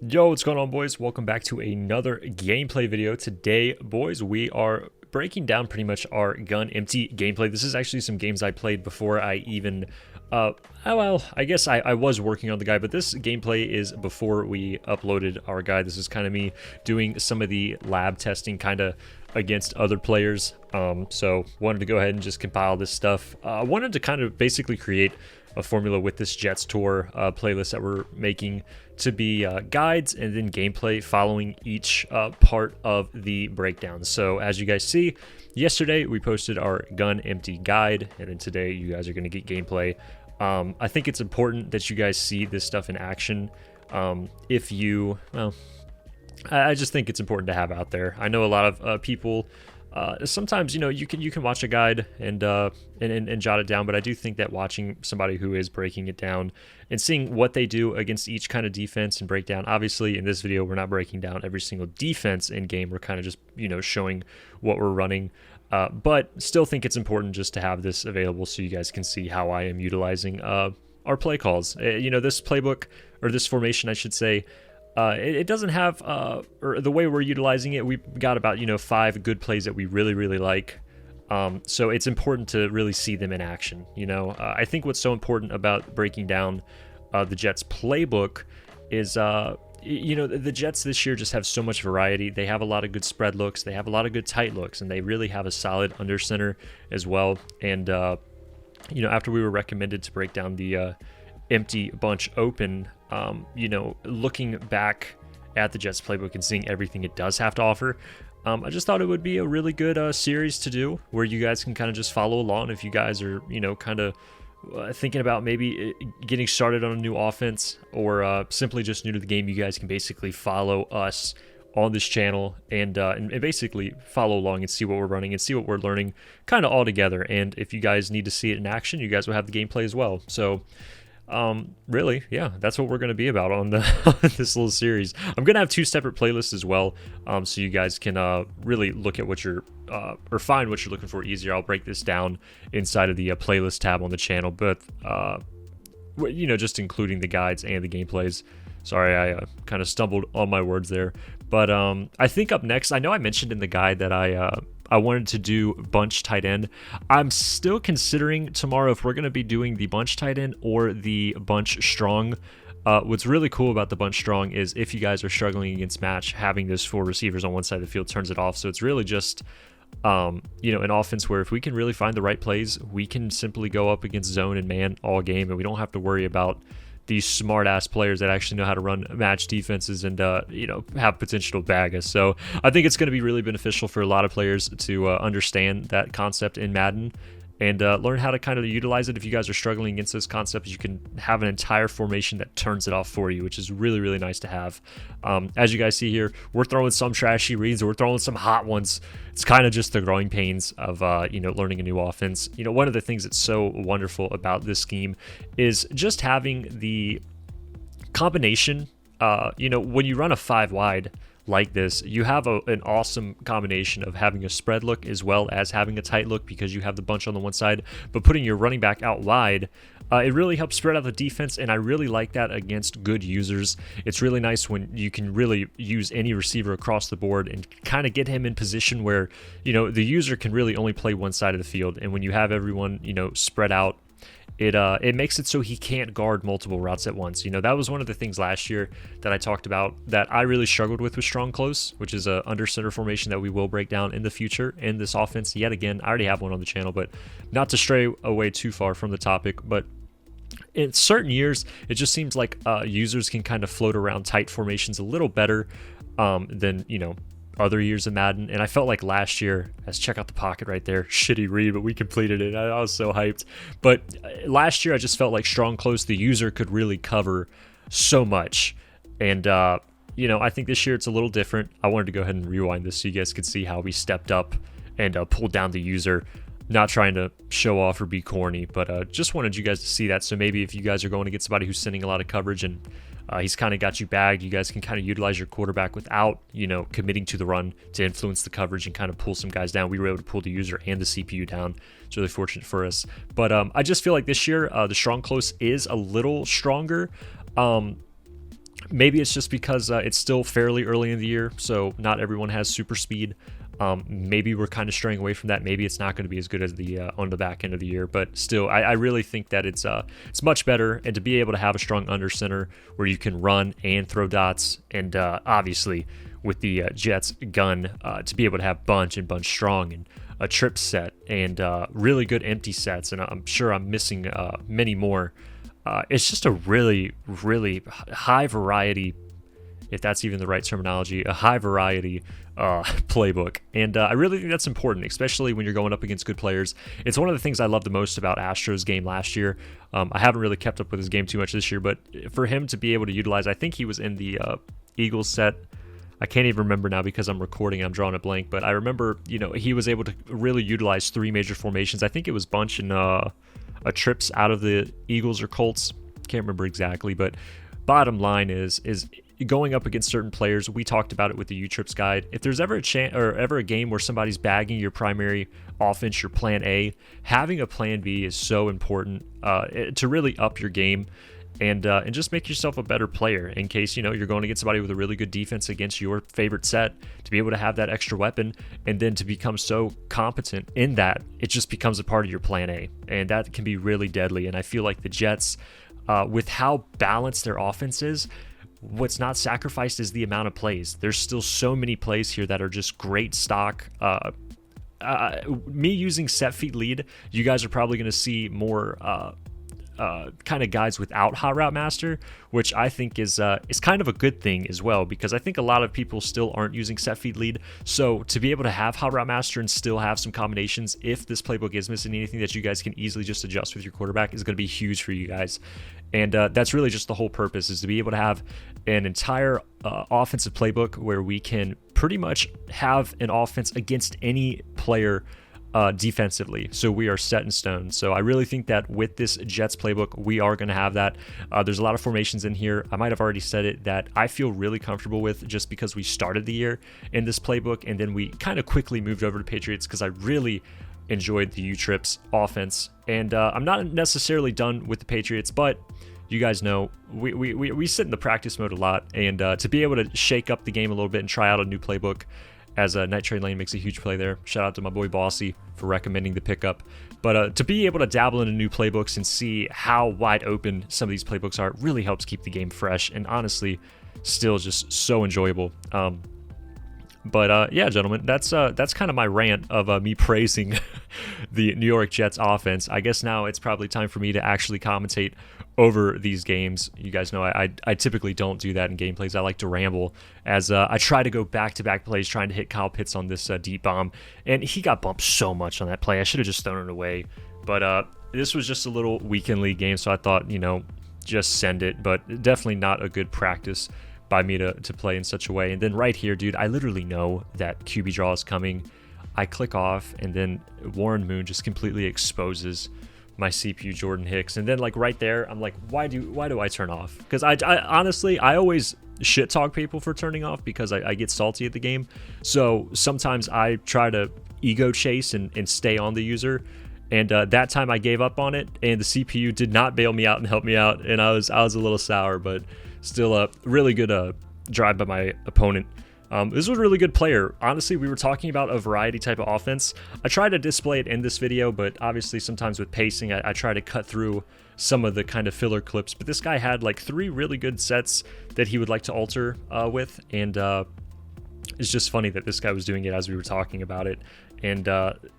Yo, what's going on, boys? Welcome back to another gameplay video. Today, boys, we are breaking down pretty much our gun empty gameplay. This is actually some games I played before I even I guess I was working on the guide, but this gameplay is before we uploaded our guide. This is kind of me doing some of the lab testing kind of against other players. So wanted to go ahead and just compile this stuff. I wanted to kind of basically create a formula with this Jets Tour playlist that we're making to be guides and then gameplay following each part of the breakdown. So as you guys see, yesterday we posted our gun empty guide, and then today you guys are going to get gameplay. I think it's important that you guys see this stuff in action. I just think it's important to have out there. I know a lot of people sometimes, you can watch a guide and jot it down, but I do think that watching somebody who is breaking it down and seeing what they do against each kind of defense and breakdown. Obviously, in this video, we're not breaking down every single defense in game. We're kind of just, showing what we're running. But still think it's important just to have this available so you guys can see how I am utilizing our play calls. This playbook, or this formation, I should say, it doesn't have, or the way we're utilizing it, we've got about, 5 good plays that we really, really like. So it's important to really see them in action. I think what's so important about breaking down the Jets playbook is, the Jets this year just have so much variety. They have a lot of good spread looks. They have a lot of good tight looks, and they really have a solid under center as well. And, after we were recommended to break down the empty bunch open, looking back at the Jets playbook and seeing everything it does have to offer, I just thought it would be a really good series to do where you guys can kind of just follow along if you guys are, kind of thinking about maybe getting started on a new offense or simply just new to the game. You guys can basically follow us on this channel and basically follow along and see what we're running and see what we're learning kind of all together. And if you guys need to see it in action, you guys will have the gameplay as well. So really, yeah, that's what we're going to be about on this little series. I'm going to have 2 separate playlists as well, so you guys can really look at what you're or find what you're looking for easier. I'll break this down inside of the playlist tab on the channel, but just including the guides and the gameplays. Sorry, I kind of stumbled on my words there. But I think up next, I know I mentioned in the guide that I wanted to do bunch tight end. I'm still considering tomorrow if we're going to be doing the bunch tight end or the bunch strong. What's really cool about the bunch strong is if you guys are struggling against match, having those 4 receivers on one side of the field turns it off. So it's really just, an offense where if we can really find the right plays, we can simply go up against zone and man all game, and we don't have to worry about these smart-ass players that actually know how to run match defenses and, have potential to bag us. So I think it's going to be really beneficial for a lot of players to understand that concept in Madden and learn how to kind of utilize it. If you guys are struggling against those concepts, you can have an entire formation that turns it off for you, which is really, really nice to have. As you guys see here, we're throwing some trashy reads, or we're throwing some hot ones. It's kind of just the growing pains of, learning a new offense. One of the things that's so wonderful about this scheme is just having the combination. When you run a 5 wide like this, you have an awesome combination of having a spread look as well as having a tight look because you have the bunch on the one side, but putting your running back out wide, it really helps spread out the defense, and I really like that against good users. It's really nice when you can really use any receiver across the board and kind of get him in position where, the user can really only play one side of the field, and when you have everyone, spread out, it makes it so he can't guard multiple routes at once. That was one of the things last year that I talked about that I really struggled with strong close, which is a under center formation that we will break down in the future in this offense. Yet again, I already have one on the channel, but not to stray away too far from the topic. But in certain years, it just seems like users can kind of float around tight formations a little better than, other years of Madden. And I felt like last year, let's check out the pocket right there, shitty read, but we completed it. I was so hyped. But last year I just felt like strong close, the user could really cover so much. And I think this year it's a little different. I wanted to go ahead and rewind this so you guys could see how we stepped up and pulled down the user. Not trying to show off or be corny, but just wanted you guys to see that. So maybe if you guys are going to get somebody who's sending a lot of coverage and he's kind of got you bagged, you guys can kind of utilize your quarterback without, committing to the run to influence the coverage and kind of pull some guys down. We were able to pull the user and the CPU down. It's really fortunate for us. But I just feel like this year, the strong close is a little stronger. Maybe it's just because it's still fairly early in the year, so not everyone has super speed. Maybe we're kind of straying away from that. Maybe it's not going to be as good as the on the back end of the year, but still, I really think that it's much better. And to be able to have a strong under center where you can run and throw dots, and obviously with the Jets gun, to be able to have bunch and bunch strong and a trip set and really good empty sets, and I'm sure I'm missing many more. It's just a really, really high variety, if that's even the right terminology, a high variety playbook. And I really think that's important, especially when you're going up against good players. It's one of the things I love the most about Astro's game last year. I haven't really kept up with his game too much this year, but for him to be able to utilize, I think he was in the Eagles set. I can't even remember now because I'm recording, I'm drawing a blank, but I remember, he was able to really utilize three major formations. I think it was bunch and a trips out of the Eagles or Colts. Can't remember exactly, but bottom line is going up against certain players. We talked about it with the U-Trips guide. If there's ever a chance or ever a game where somebody's bagging your primary offense, your plan A, having a plan B is so important to really up your game and just make yourself a better player in case you're going against somebody with a really good defense against your favorite set. To be able to have that extra weapon and then to become so competent in that, it just becomes a part of your plan A, and that can be really deadly. And I feel like the Jets, with how balanced their offense is, what's not sacrificed is the amount of plays. There's still so many plays here that are just great stock. Me using set feet lead, you guys are probably going to see more kind of guides without Hot Route Master, which I think is kind of a good thing as well, because I think a lot of people still aren't using set feet lead. So to be able to have Hot Route Master and still have some combinations, if this playbook is missing anything that you guys can easily just adjust with your quarterback, is going to be huge for you guys. And that's really just the whole purpose, is to be able to have an entire offensive playbook where we can pretty much have an offense against any player defensively. So we are set in stone. So I really think that with this Jets playbook, we are going to have that. There's a lot of formations in here. I might have already said it, that I feel really comfortable with, just because we started the year in this playbook and then we kind of quickly moved over to Patriots because I really enjoyed the U-Trips offense. And I'm not necessarily done with the Patriots, but you guys know we sit in the practice mode a lot, and to be able to shake up the game a little bit and try out a new playbook, as Night Train Lane makes a huge play there. Shout out to my boy Bossy for recommending the pickup. But to be able to dabble into new playbooks and see how wide open some of these playbooks are really helps keep the game fresh and honestly still just so enjoyable. But yeah, gentlemen, that's kind of my rant of me praising the New York Jets offense. I guess now it's probably time for me to actually commentate over these games. You guys know I typically don't do that in gameplays. I like to ramble as I try to go back-to-back plays trying to hit Kyle Pitts on this deep bomb. And he got bumped so much on that play. I should have just thrown it away. But this was just a little weekend league game, so I thought, just send it. But definitely not a good practice by me to play in such a way. And then right here, dude, I literally know that QB draw is coming. I click off, and then Warren Moon just completely exposes my CPU Jordan Hicks. And then like right there, I'm like, why do I turn off? Because I honestly, I always shit talk people for turning off because I get salty at the game. So sometimes I try to ego chase and stay on the user. And that time I gave up on it, and the CPU did not bail me out and help me out. And I was a little sour, but still a really good drive by my opponent. This was a really good player. Honestly, we were talking about a variety type of offense. I try to display it in this video, but obviously sometimes with pacing, I try to cut through some of the kind of filler clips. But this guy had like 3 really good sets that he would like to alter with. And it's just funny that this guy was doing it as we were talking about it. And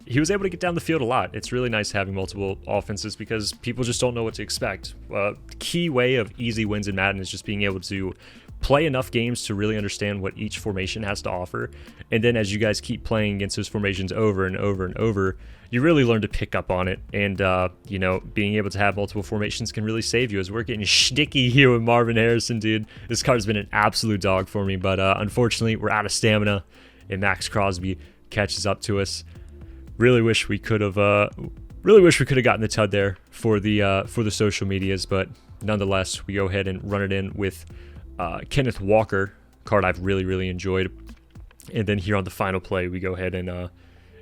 he was able to get down the field a lot. It's really nice having multiple offenses because people just don't know what to expect. Key way of easy wins in Madden is just being able to play enough games to really understand what each formation has to offer. And then as you guys keep playing against those formations over and over and over, you really learn to pick up on it. And, being able to have multiple formations can really save you, as we're getting sticky here with Marvin Harrison, dude. This card's been an absolute dog for me, but unfortunately, we're out of stamina, and Max Crosby catches up to us. Really wish we could have gotten the TUD there for the social medias, but nonetheless, we go ahead and run it in with Kenneth Walker, card I've really enjoyed. And then here on the final play, we go ahead and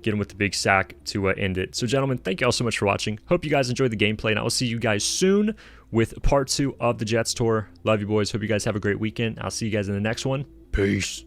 get him with the big sack to end it. So gentlemen, thank you all so much for watching. Hope you guys enjoyed the gameplay, and I will see you guys soon with part 2 of the Jets tour. Love you boys. Hope you guys have a great weekend. I'll see you guys in the next one. Peace.